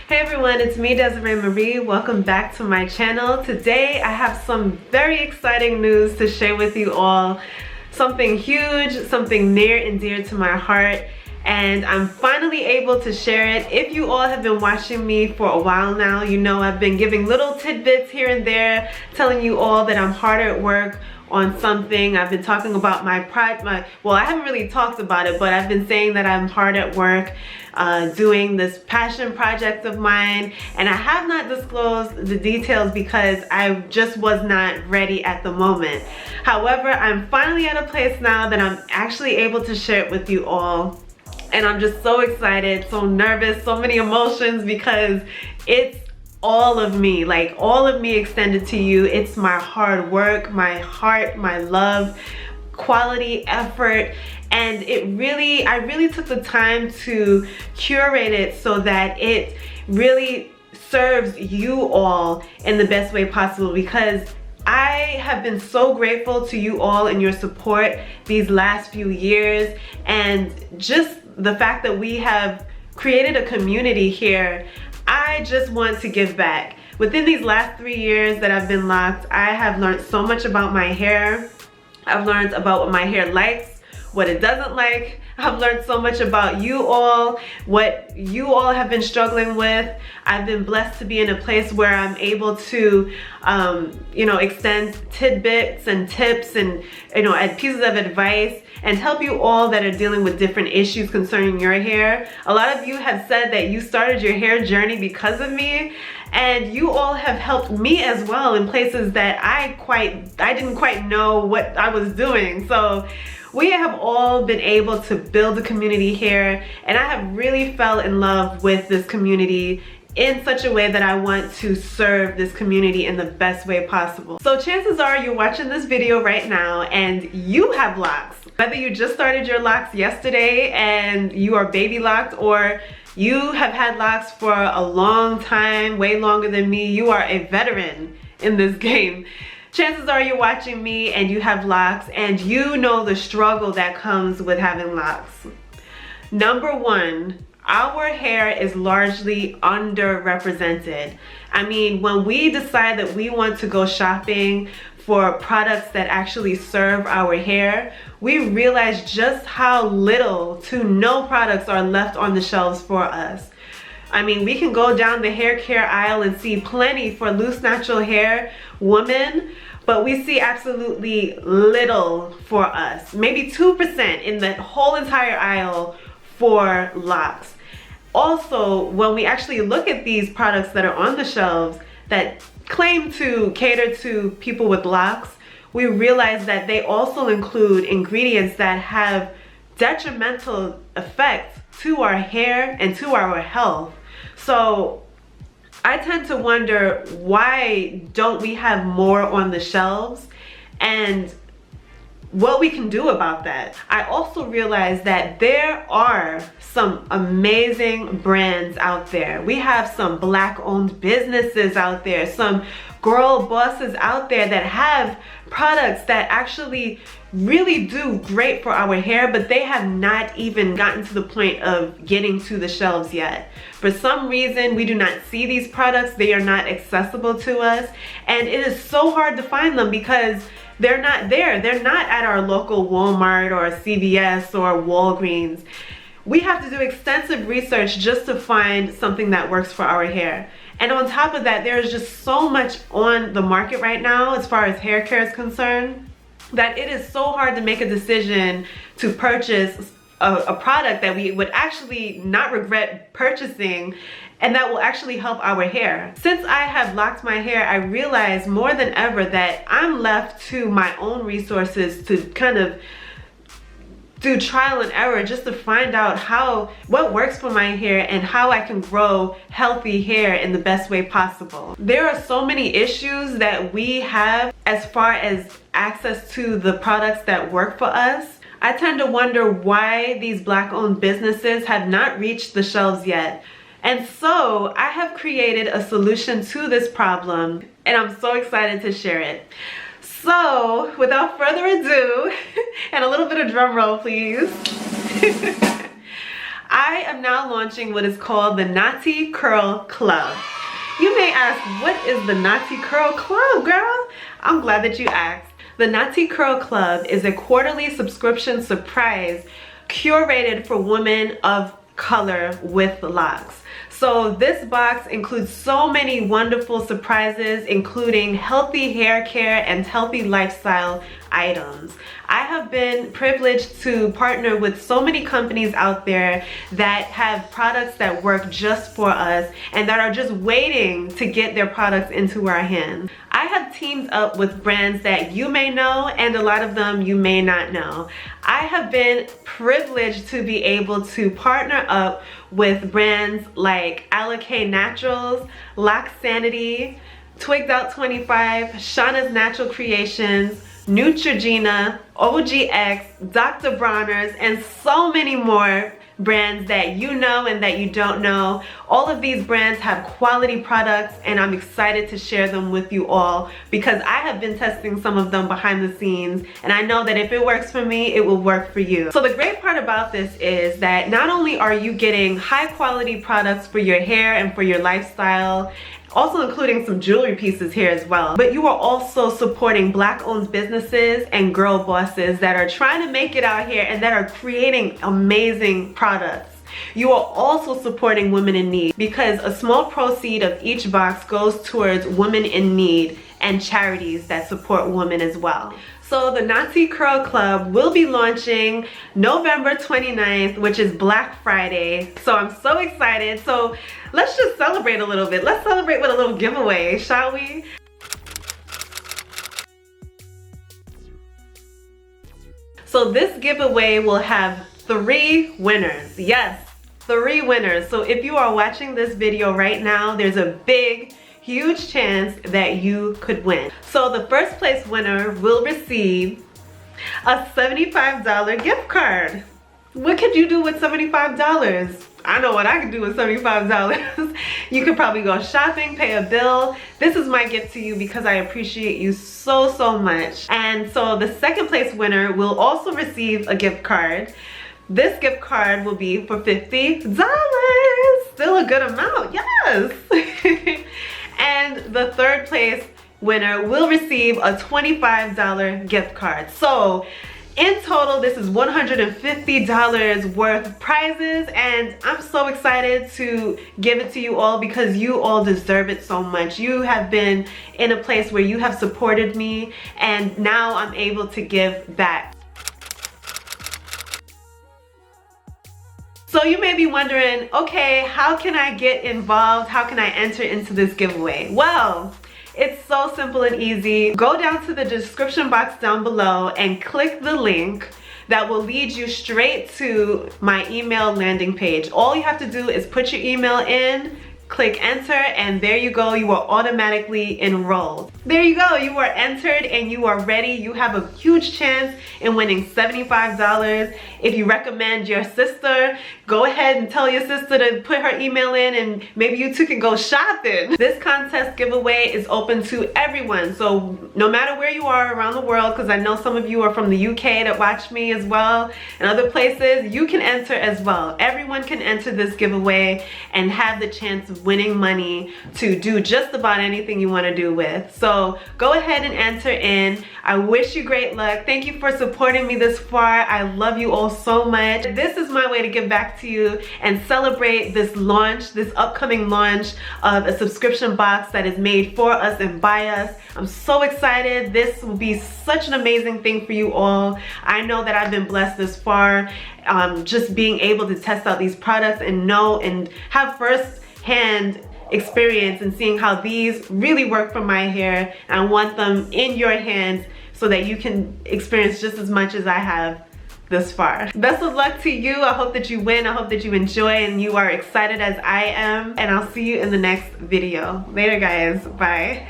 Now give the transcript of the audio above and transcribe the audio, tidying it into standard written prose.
Hey everyone, it's me, Desiree Marie. Welcome back to my channel. Today I have some very exciting news to share with you all. Something huge, something near and dear to my heart, and I'm finally able to share it. If you all have been watching me for a while now, you know I've been giving little tidbits here and there, telling you all that I'm hard at work on something. I've been talking about well, I haven't really talked about it, but I've been saying that I'm hard at work doing this passion project of mine, and I have not disclosed the details because I just was not ready at the moment. However, I'm finally at a place now that I'm actually able to share it with you all, and I'm just so excited, so nervous, so many emotions, because it's all of me, like all of me extended to you. It's my hard work, my heart, my love, quality effort, and I really took the time to curate it so that it really serves you all in the best way possible, because I have been so grateful to you all and your support these last few years, and just the fact that we have created a community here. I just want to give back. Within these last 3 years that I've been locked, I have learned so much about my hair. I've learned about what my hair likes, what it doesn't like. I've learned so much about you all, what you all have been struggling with. I've been blessed to be in a place where I'm able to, extend tidbits and tips and, add pieces of advice and help you all that are dealing with different issues concerning your hair. A lot of you have said that you started your hair journey because of me, and you all have helped me as well in places that I didn't quite know what I was doing. So we have all been able to build a community here, and I have really fell in love with this community in such a way that I want to serve this community in the best way possible. So chances are you're watching this video right now and you have locks. Whether you just started your locks yesterday and you are baby locked, or you have had locks for a long time, way longer than me, you are a veteran in this game. Chances are you're watching me and you have locks, and you know the struggle that comes with having locks. Number one, our hair is largely underrepresented. I mean, when we decide that we want to go shopping for products that actually serve our hair, we realize just how little to no products are left on the shelves for us. I mean, we can go down the hair care aisle and see plenty for loose natural hair women, but we see absolutely little for us. Maybe 2% in the whole entire aisle for locks. Also, when we actually look at these products that are on the shelves that claim to cater to people with locks, we realize that they also include ingredients that have detrimental effects to our hair and to our health. So I tend to wonder, why don't we have more on the shelves, and what we can do about that. I also realize that there are some amazing brands out there. We have some Black-owned businesses out there, some girl bosses out there that have products that actually really do great for our hair, but they have not even gotten to the point of getting to the shelves yet. For some reason, we do not see these products. They are not accessible to us, and it is so hard to find them because they're not there. They're not at our local Walmart or CVS or Walgreens. We have to do extensive research just to find something that works for our hair. And on top of that, there's just so much on the market right now as far as hair care is concerned, that it is so hard to make a decision to purchase a product that we would actually not regret purchasing and that will actually help our hair. Since I have locked my hair, I realize more than ever that I'm left to my own resources to kind of do trial and error just to find out what works for my hair and how I can grow healthy hair in the best way possible. There are so many issues that we have as far as access to the products that work for us. I tend to wonder why these Black-owned businesses have not reached the shelves yet. And so I have created a solution to this problem, and I'm so excited to share it. So without further ado, and a little bit of drum roll please, I I am now launching what is called the Knotty Curl Club. You may ask, what is the Knotty Curl Club, girl? I'm glad that you asked. The Knotty Curl Club is a quarterly subscription surprise curated for women of color with locks. So this box includes so many wonderful surprises, including healthy hair care and healthy lifestyle items. I have been privileged to partner with so many companies out there that have products that work just for us and that are just waiting to get their products into our hands. I have teamed up with brands that you may know and a lot of them you may not know. I have been privileged to be able to partner up with brands like Alakay Naturals, Lock Sanity, Twigged Out 25, Shauna's Natural Creations, Neutrogena, OGX, Dr. Bronner's, and so many more brands that you know and that you don't know. All of these brands have quality products and I'm excited to share them with you all because I have been testing some of them behind the scenes and I know that if it works for me, it will work for you. So the great part about this is that not only are you getting high quality products for your hair and for your lifestyle, also including some jewelry pieces here as well, but you are also supporting Black-owned businesses and girl bosses that are trying to make it out here and that are creating amazing products. You are also supporting women in need because a small proceed of each box goes towards women in need and charities that support women as well. So the Knotty Curl Club will be launching November 29th, which is Black Friday. So I'm so excited. So let's just celebrate a little bit. Let's celebrate with a little giveaway, shall we? So this giveaway will have 3 winners. Yes, 3 winners. So if you are watching this video right now, there's a huge chance that you could win. So the first place winner will receive a $75 gift card. What could you do with $75? I know what I could do with $75. You could probably go shopping, pay a bill. This is my gift to you because I appreciate you so much. And so the second place winner will also receive a gift card. This gift card will be for $50. Still a good amount, yes. And the third place winner will receive a $25 gift card. So in total, this is $150 worth of prizes, and I'm so excited to give it to you all because you all deserve it so much. You have been in a place where you have supported me, and now I'm able to give back. So you may be wondering, okay, how can I get involved? How can I enter into this giveaway? Well, it's so simple and easy. Go down to the description box down below and click the link that will lead you straight to my email landing page. All you have to do is put your email in, click enter, and there you go, you are automatically enrolled. There you go, you are entered and you are ready. You have a huge chance in winning $75. If you recommend your sister, go ahead and tell your sister to put her email in and maybe you two can go shopping. This contest giveaway is open to everyone. So no matter where you are around the world, because I know some of you are from the UK that watch me as well and other places, you can enter as well. Everyone can enter this giveaway and have the chance of winning money to do just about anything you want to do with. So go ahead and enter in. I wish you great luck. Thank you for supporting me this far. I love you all so much. This is my way to give back to you and celebrate this launch, this upcoming launch of a subscription box that is made for us and by us. I'm so excited. This will be such an amazing thing for you all. I know that I've been blessed this far, just being able to test out these products and know and have first-hand experience and seeing how these really work for my hair. And I want them in your hands so that you can experience just as much as I have this far. Best of luck to you. I hope that you win. I hope that you enjoy and you are excited as I am. And I'll see you in the next video. Later, guys. Bye.